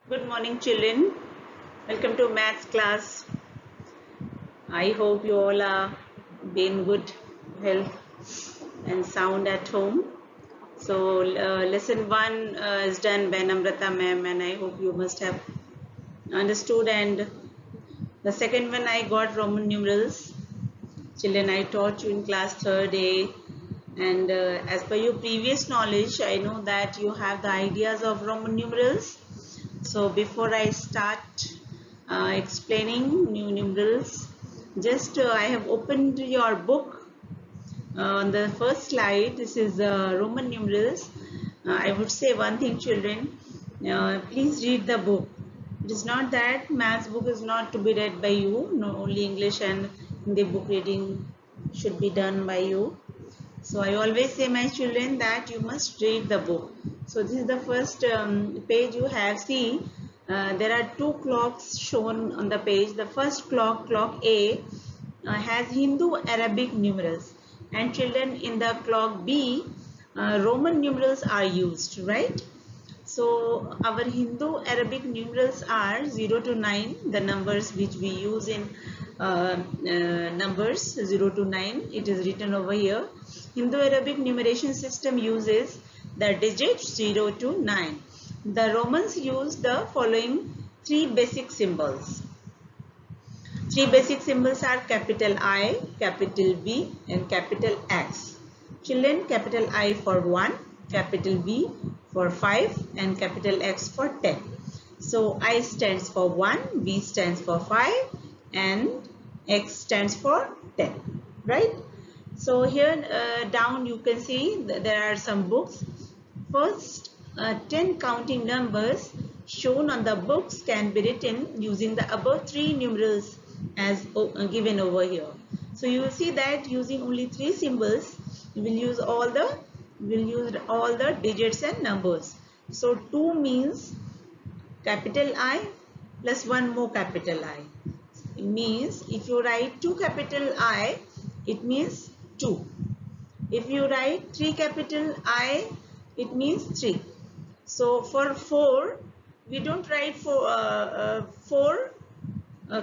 Good morning, children. Welcome to maths class. I hope you all are being good health and sound at home. So, lesson one is done by Namrata ma'am, and I hope you must have understood. And the second one, I got Roman numerals. Children, I taught you in class third A, and as per your previous knowledge, I know that you have the ideas of Roman numerals. So before I start explaining new numerals, just I have opened your book. On the first slide, this is Roman numerals. I would say one thing, children, please read the book. It is not that maths book is not to be read by you, no, only English and Hindi book reading should be done by you. So I always say my children that you must read the book. So this is the first page you have. See, there are two clocks shown on the page. The first clock, clock A, has Hindu Arabic numerals, and children in the clock B, Roman numerals are used, right? So our Hindu Arabic numerals are 0 to 9, the numbers which we use in numbers 0 to 9. It is written over here. Hindu Arabic numeration system uses the digits 0 to 9. The Romans used the following three basic symbols. Three basic symbols are capital I, capital V and capital X. Children, capital I for 1, capital V for 5 and capital X for 10. So I stands for 1, V stands for 5 and X stands for 10. Right? So here down you can see there are some books. First 10 counting numbers shown on the books can be written using the above three numerals as given over here. So you will see that using only three symbols, you will use all the digits and numbers. So 2 means capital I plus one more capital I. It means if you write 2 capital I, it means 2. If you write 3 capital I, it means 3. So for 4, we don't write 4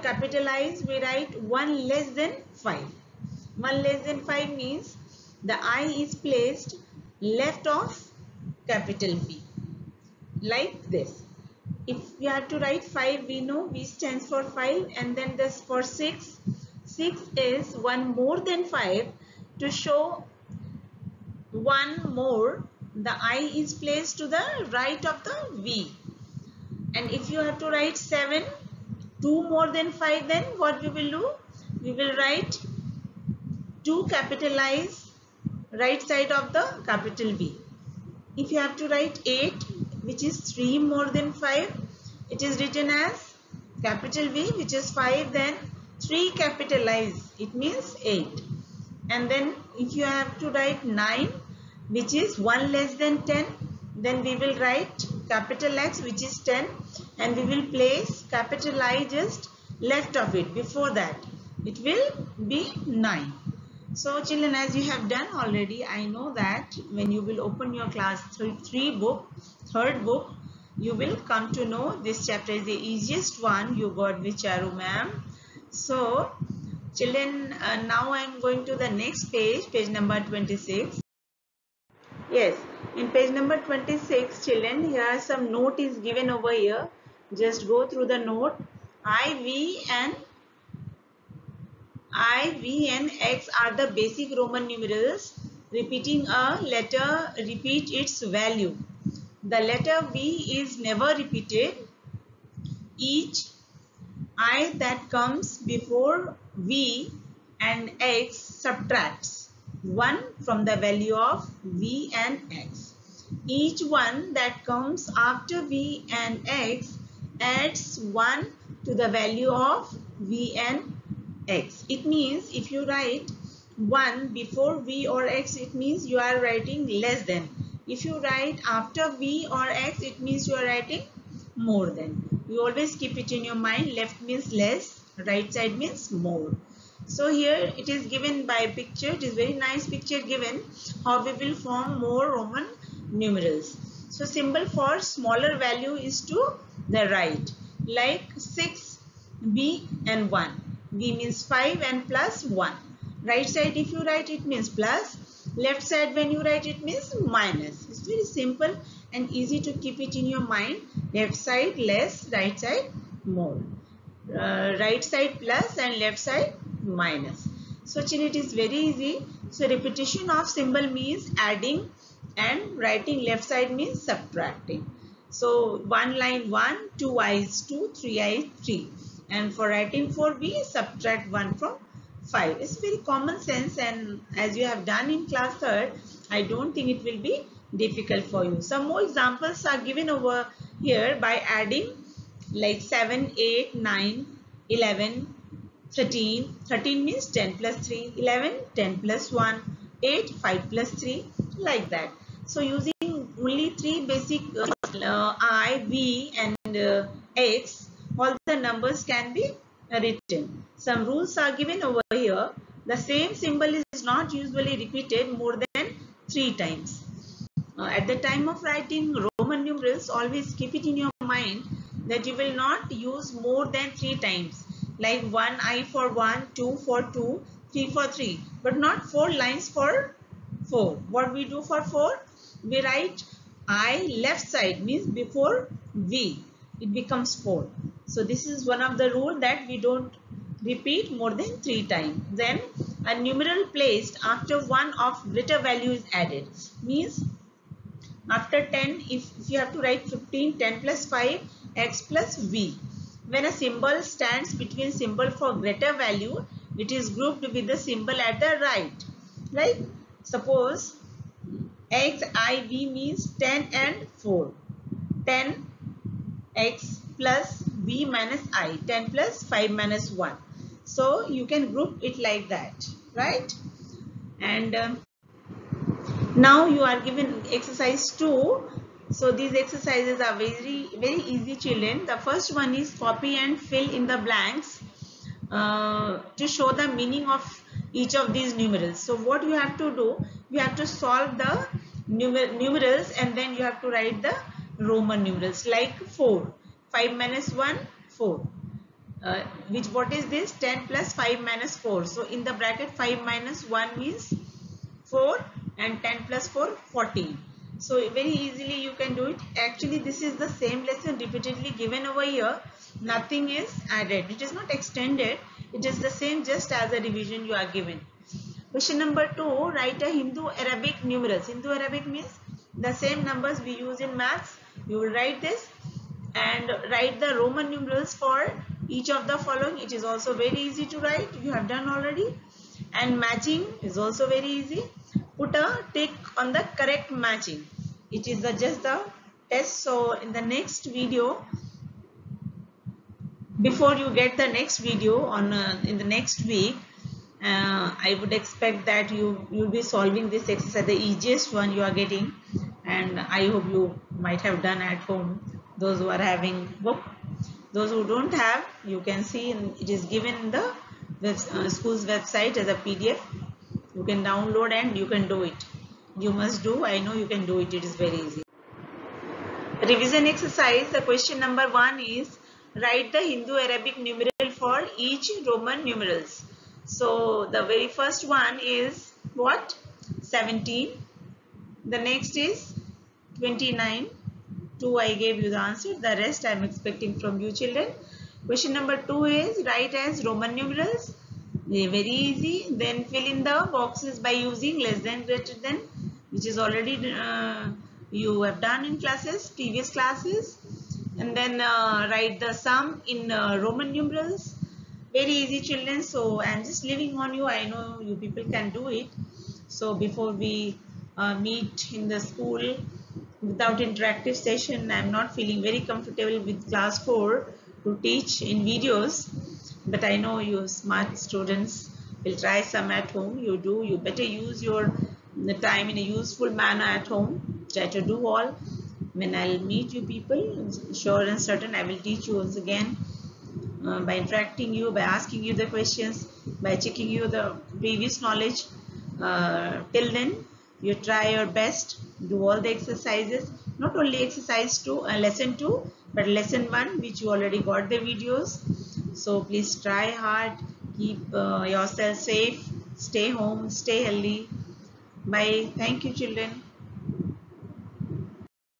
capital I's, we write 1 less than 5. 1 less than 5 means the I is placed left of capital B, like this. If we have to write 5, we know V stands for 5, and then this for 6. 6 is 1 more than 5. To show 1 more, the I is placed to the right of the V. And if you have to write 7, 2 more than 5, then what we will do? We will write 2 capital I's right side of the capital V. If you have to write 8, which is 3 more than 5, it is written as capital V, which is 5, then 3 capital I's, it means 8. And then if you have to write 9, which is 1 less than 10, then we will write capital X, which is 10, and we will place capital I just left of it. Before that, it will be 9. So children, as you have done already, I know that when you will open your class 3 book, third book, you will come to know this chapter is the easiest one you got with Charu ma'am. So children, now I am going to the next page, page number 26. Yes, in page number 26, children, here some note is given over here. Just go through the note. I, V and X are the basic Roman numerals. Repeating a letter repeat its value. The letter V is never repeated. Each I that comes before V and X subtracts 1 from the value of V and X. Each one that comes after V and X adds 1 to the value of V and X. It means if you write 1 before V or X, it means you are writing less than. If you write after V or X, it means you are writing more than. You always keep it in your mind. Left means less, right side means more. So here it is given by picture. It is very nice picture given how we will form more Roman numerals. So symbol for smaller value is to the right. Like 6, B and 1. B means 5 and plus 1. Right side if you write it means plus. Left side when you write it means minus. It's very simple and easy to keep it in your mind. Left side less, right side more. Right side plus and left side minus. So actually it is very easy. So repetition of symbol means adding and writing left side means subtracting. So one line 1, 2 i's 2, 3 i's 3. And for writing 4, we subtract 1 from 5. It's very common sense, and as you have done in class 3rd, I don't think it will be difficult for you. Some more examples are given over here by adding like 7, 8, 9, 11, 13. 13 means 10 plus 3, 11, 10 plus 1, 8, 5 plus 3, like that. So using only 3 basic I, V and X, all the numbers can be written. Some rules are given over here. The same symbol is not usually repeated more than 3 times. At the time of writing Roman numerals, always keep it in your mind that you will not use more than 3 times. Like 1 I for 1, 2 for 2, 3 for 3. But not 4 lines for 4. What we do for 4? We write I left side, means before V. It becomes 4. So this is one of the rule that we don't repeat more than 3 times. Then a numeral placed after one of greater value is added. Means after 10, if you have to write 15, 10 plus 5, x plus v. When a symbol stands between symbol for greater value, it is grouped with the symbol at the right. Like suppose x, I, v means 10 and 4. 10 x plus v minus I. 10 plus 5 minus 1. So you can group it like that, right? And now you are given exercise 2. So these exercises are very easy, children. The first one is copy and fill in the blanks to show the meaning of each of these numerals. So what you have to do, you have to solve the numerals and then you have to write the Roman numerals, like 4. 5 minus 1, 4. What is this? 10 plus 5 minus 4. So in the bracket 5 minus 1 means 4 and 10 plus 4, 14. So very easily you can do it. Actually this is the same lesson repeatedly given over here. Nothing is added. It is not extended. It is the same just as a revision you are given. Question number 2. Write a Hindu-Arabic numerals. Hindu-Arabic means the same numbers we use in maths. You will write this and write the Roman numerals for each of the following. It is also very easy to write. You have done already. And matching is also very easy. Put a tick on the correct matching. It is just the test. So in the next video, before you get the next video on in the next week, I would expect that you will be solving this exercise, the easiest one you are getting, and I hope you might have done at home. Those who are having book, those who don't have, you can see it is given in the school's website as a PDF. You can download and you can do it. You must do. I know you can do it. It is very easy. Revision exercise. The question number 1 is write the Hindu-Arabic numeral for each Roman numerals. So the very first one is what? 17. The next is 29. 2 I gave you the answer. The rest I am expecting from you, children. Question number 2 is write as Roman numerals. Very easy. Then fill in the boxes by using less than, greater than, which is already you have done in previous classes. And then write the sum in Roman numerals. Very easy, children. So I am just leaving on you. I know you people can do it. So before we meet in the school without interactive session, I am not feeling very comfortable with class 4 to teach in videos. But I know you smart students will try some at home. You better use your time in a useful manner at home. Try to do all. When I'll meet you people, sure and certain I will teach you once again by interacting you, by asking you the questions, by checking you the previous knowledge. Till then, you try your best, do all the exercises, not only exercise 2, lesson 2, but lesson 1 which you already got the videos. So please try hard, keep yourself safe, stay home, stay healthy. Bye. Thank you children.